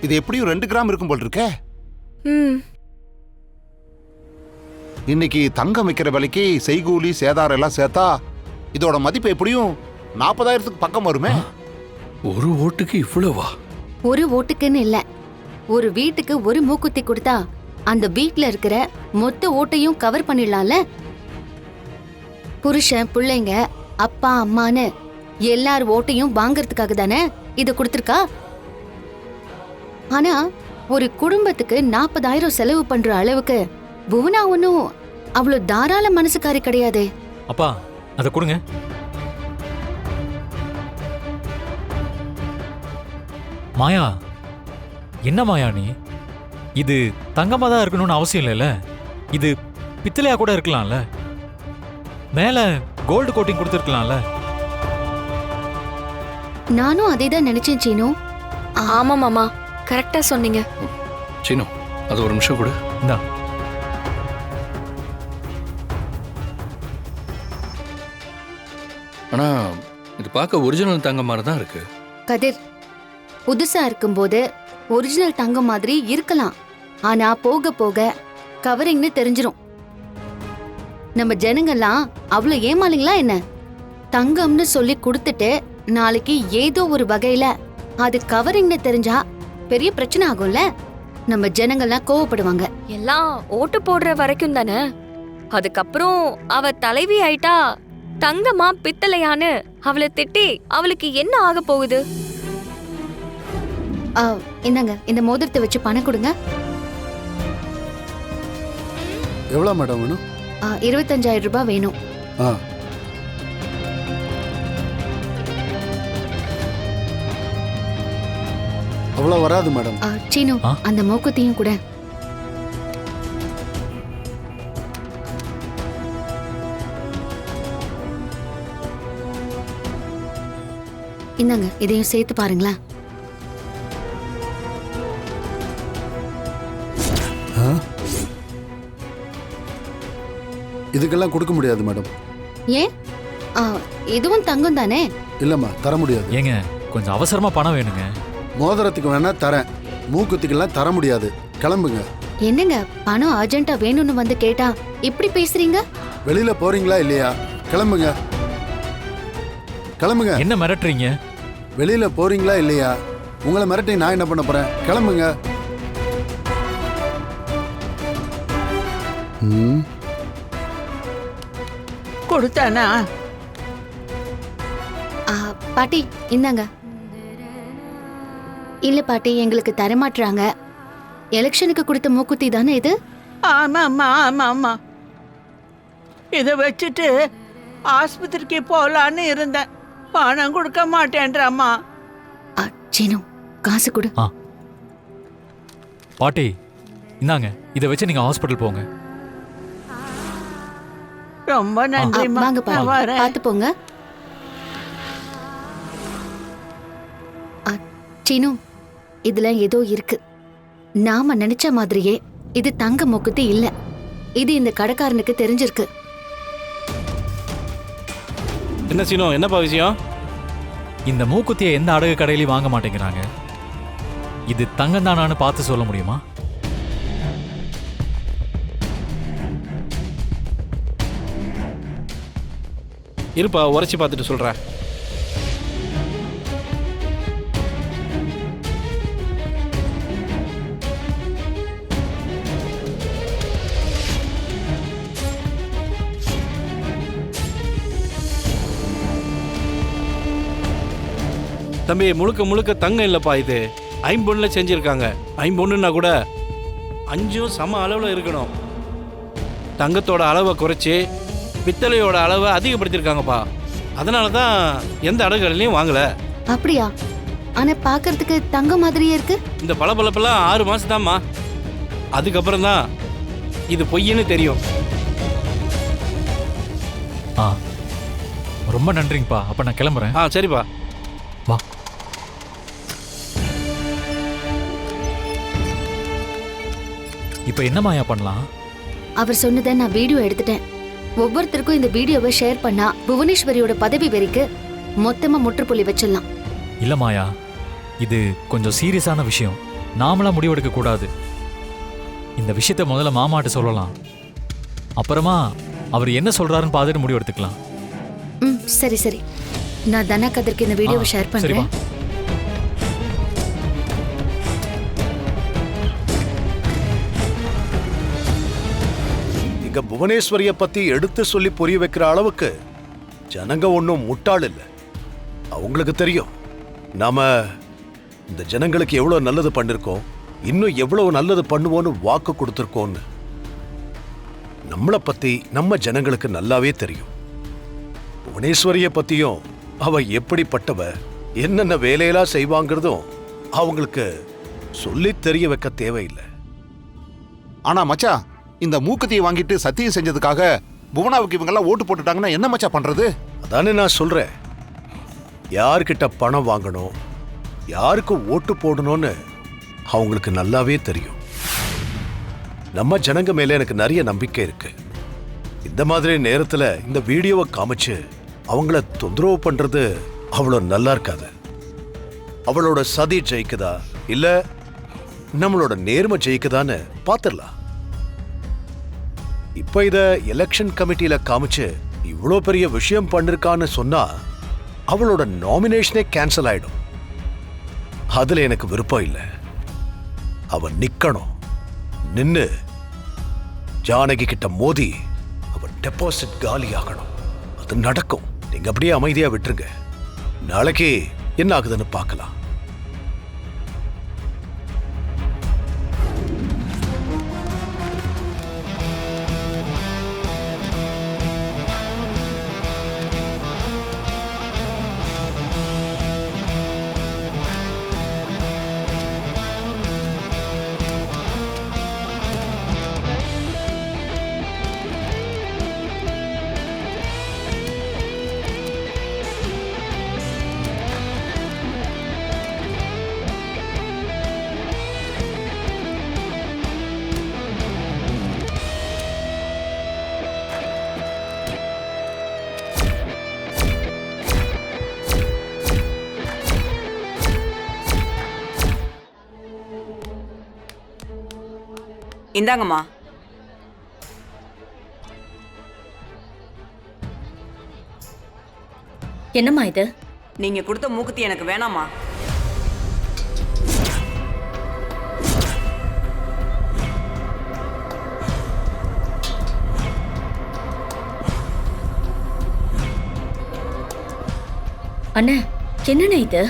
இது எப்படியும் 2 கிராம் இருக்கும் போல் இருக்கே. இன்னைக்கு தங்கம் விற்கிற விலைக்கு செய்கூலி சேதாரம் எல்லாம் சேர்த்தா இதோட மதிப்பு எப்படியும் 40,000க்கு பக்கம் வருமே. ஒரு ஓட்டுக்கு இவ்வளவா? ஒரு ஓட்டுக்குன்னு இல்ல, ஒரு வீட்டுக்கு ஒரு மூக்குத்தி கொடுத்தா அந்த வீட்ல இருக்கிற மொத்த ஓட்டையும் கவர் பண்ணிடலாம்ல. புருஷன், பிள்ளைங்க, அப்பா, அம்மான்னு எல்லார் ஓட்டையும் வாங்கறதுக்காக தானே இது கொடுத்திருக்கா. ஆனா ஒரு குடும்பத்துக்கு 40,000 செலவு பண்ற அளவுக்கு புவனா ஒன்னும் அவ்வளவு தாராள மனசுக்காரி கிடையாதே. அப்பா அதை கொடுங்க. மாயா, என்ன மாயா நீ? இது தங்கமா தான் இருக்கணும்னு அவசியம் இல்லைல்ல. இது பித்தளையா கூட இருக்கலாம்ல. மேல கோல்டு கோட்டிங் கொடுத்துருக்கலாம்ல. நானும் அதே தான் நினைச்சேன் சீனு. ஆமா மாமா, கரெக்டா சொன்னீங்க. சீனு, அது ஒரு நிமிஷம் கொடு. இந்தா. ஆனா இது பார்க்க ஒரிஜினல் தங்கம் மாதிரி தான் இருக்கு. கதிர், புதுசா இருக்கும்போது ஒரிஜினல் தங்கம் மாதிரி இருக்கலாம். ஆனா போக போக கவரிங்னு தெரிஞ்சிரும். நம்ம ஜனங்கள்லாம் அவ்வளவு ஏமாளிங்களா என்ன? தங்கம்னு சொல்லி கொடுத்துட்டு நாளைக்கு ஏதோ ஒரு வகையில அது கவரிங்னு தெரிஞ்சா பெரிய பிரச்சனை ஆகும்ல. நம்ம ஜனங்கள்லாம் கோவப்படுவாங்க. எல்லாம் ஓட்டு போடுற வரைக்கும் தானே. அதுக்கப்புறம் அவ தலைவி ஆயிட்டா தங்கமா பித்தளையான்னு அவளை திட்டி அவளுக்கு என்ன ஆக போகுது? இந்தாங்க, இந்த மோதிரத்தை வச்சு பணம் கொடுங்க. எவ்வளவு மேடம் வேணும்? 25,000 ரூபாய் வேணும். அவ்வளவு வராது மேடம். சீனு, அந்த மூக்குத்தியும் கூட. இந்தாங்க, இதையும் சேர்த்து பாருங்களேன். இதுக்கெல்லாம் கொடுக்க முடியாது மேடம். ஏன்? இதுவும் தங்கம் தானே. இல்லம்மா, தர முடியாது. ஏங்க, கொஞ்சம் அவசரமா பணம் வேணுங்க. மோதிரத்துக்கு வேணா தரேன், மூக்குத்திக்கெல்லாம் தர முடியாது. கிளம்புங்க. என்னங்க, பணம் அர்ஜென்ட்டா வேணும்னு வந்து கேட்டா இப்படி பேசுறீங்க? வெளியில போறீங்களா இல்லையா? கிளம்புங்க, கிளம்புங்க. என்ன மிரட்டுறீங்க? வெளியில போறீங்களா இல்லையா? உங்களை மிரட்டி நான் என்ன பண்ண போறேன்? கிளம்புங்க. கொடுத்தானா? பாட்டி, இந்தாங்க. இல்ல பாட்டி, எங்களுக்கு தரமாட்டுறாங்க. எலெக்ஷனுக்கு கொடுத்த மூக்குத்தி தானே இது? ஆமாம்மா, ஆமாம்மா. இதை வச்சுட்டு ஆஸ்பத்திரிக்கு போலான்னு இருந்தேன். பணம் கொடுக்க மாட்டேன்றம்மா. சீனு, காசு கொடு. பாட்டி, இந்தாங்க, இதை வச்சு நீங்க ஹாஸ்பிட்டல் போங்க. ரொம்ப நன்றிம்மா. வாங்க பாட்டி, வரேன். பார்த்து போங்க. சீனு, இதுல ஏதோ இருக்கு. நாம நினைச்ச மாதிரியே இது தங்க மூக்குத்தி இல்ல. இது இந்த கடைக்காரனுக்கு தெரிஞ்சிருக்கு. என்ன சீனோ, என்னப்பா விஷயம்? இந்த மூக்குத்தியை எந்த அடகு கடையிலையும் வாங்க மாட்டேங்கிறாங்க. இது தங்கம் தானான்னு பார்த்து சொல்ல முடியுமா? இருப்பா, உரைச்சி பார்த்துட்டு சொல்கிறேன். தம்பி, முழுக்க முழுக்க தங்கம் இல்லைப்பா. இது 5 செஞ்சுருக்காங்க. 5 கூட 5 சம அளவில் இருக்கணும். தங்கத்தோட அளவை குறைச்சி பித்தளையோட அளவை அதிகப்படுத்தியிருக்காங்கப்பா. அதனால தான் எந்த அடகுகளையும் வாங்கலை. அப்படியா? ஆனா பாக்குறதுக்கு தங்க மாதிரியே இருக்கு. இந்த பளபளப்பெல்லாம் 6 மாதம் தான்மா. அதுக்கப்புறம் தான் இது பொய்ன்னு தெரியும். ரொம்ப நன்றிங்கப்பா. அப்ப நான் கிளம்புறேன். சரிப்பா, வா. இப்ப என்ன மாயா பண்ணலாம்? அவர் சொன்னதை நான் வீடியோ எடுத்துட்டேன். ஒவ்வொருத்தருக்கும் இந்த வீடியோவை ஷேர் பண்ணா புவனேஸ்வரியோட பதவி வெறிக்கு மொத்தமா முற்றுப்புள்ளி வச்சிடலாம். இல்ல மாயா, இது கொஞ்சம் சீரியஸான விஷயம். நாமளா முடிவெடுக்க கூடாது. இந்த விஷயத்த முதல்ல மாமாட்ட சொல்லலாம். அப்புறமா அவர் என்ன சொல்றாருன்னு பார்த்துட்டு முடிவெடுத்துக்கலாம். ம் சரி சரி, நான் தனா கதிர்க்கு இந்த வீடியோவை ஷேர் சரிம்மா. பண்றேன். இங்க புவனேஸ்வரிய பத்தி எடுத்து சொல்லி புரிய வைக்கிற அளவுக்கு ஜனங்க ஒன்றும் முட்டாள் இல்லை. அவங்களுக்கு தெரியும் நாம இந்த ஜனங்களுக்கு எவ்வளவு நல்லது பண்ணிருக்கோம், இன்னும் எவ்வளவு நல்லது பண்ணுவோன்னு வாக்கு கொடுத்துருக்கோன்னு. நம்மளை பத்தி நம்ம ஜனங்களுக்கு நல்லாவே தெரியும். புவனேஸ்வரிய பத்தியும் அவ எப்படிப்பட்டவ, என்னென்ன வேலையெல்லாம் செய்வாங்கிறதும் அவங்களுக்கு சொல்லி தெரிய வைக்க தேவையில்லை. ஆனா மச்சான், இந்த மூக்குத்தியை வாங்கிட்டு சத்தியம் செஞ்சதுக்காக புவனாவுக்கு இவங்கெல்லாம் ஓட்டு போட்டுட்டாங்கன்னா என்ன மச்சா பண்றது? அதானே நான் சொல்றேன், யார்கிட்ட பணம் வாங்கணும், யாருக்கு ஓட்டு போடணும்னு அவங்களுக்கு நல்லாவே தெரியும். நம்ம ஜனங்க மேல எனக்கு நிறைய நம்பிக்கை இருக்கு. இந்த மாதிரி நேரத்துல இந்த வீடியோவை காமிச்சு அவங்கள தொந்தரவு பண்றது அவ்வளவு நல்லா இருக்காது. அவளோட சதி ஜெயிக்குதா இல்ல நம்மளோட நேர்மை ஜெயிக்குதான்னு பாத்துடலாம். இப்ப இத எலெக்ஷன் கமிட்டியில காமிச்சு இவ்வளோ பெரிய விஷயம் பண்ணிருக்கான்னு சொன்னா அவளோட நாமினேஷனே கேன்சல் ஆயிடும். அதுல எனக்கு விருப்பம் இல்லை. அவ நிக்கணும், நின்னு ஜானகி கிட்ட மோதி அவ டெபாசிட் காலி ஆகணும். அது நடக்கும். நீங்க அப்படியே அமைதியா விட்டுருங்க. நாளைக்கு என்ன ஆகுதுன்னு பார்க்கலாம். இந்தாங்கம்மா. என்னம்மா இது? நீங்க கொடுத்த மூக்குத்தி எனக்கு வேணாமா? அண்ணே, என்னண்ணே இது?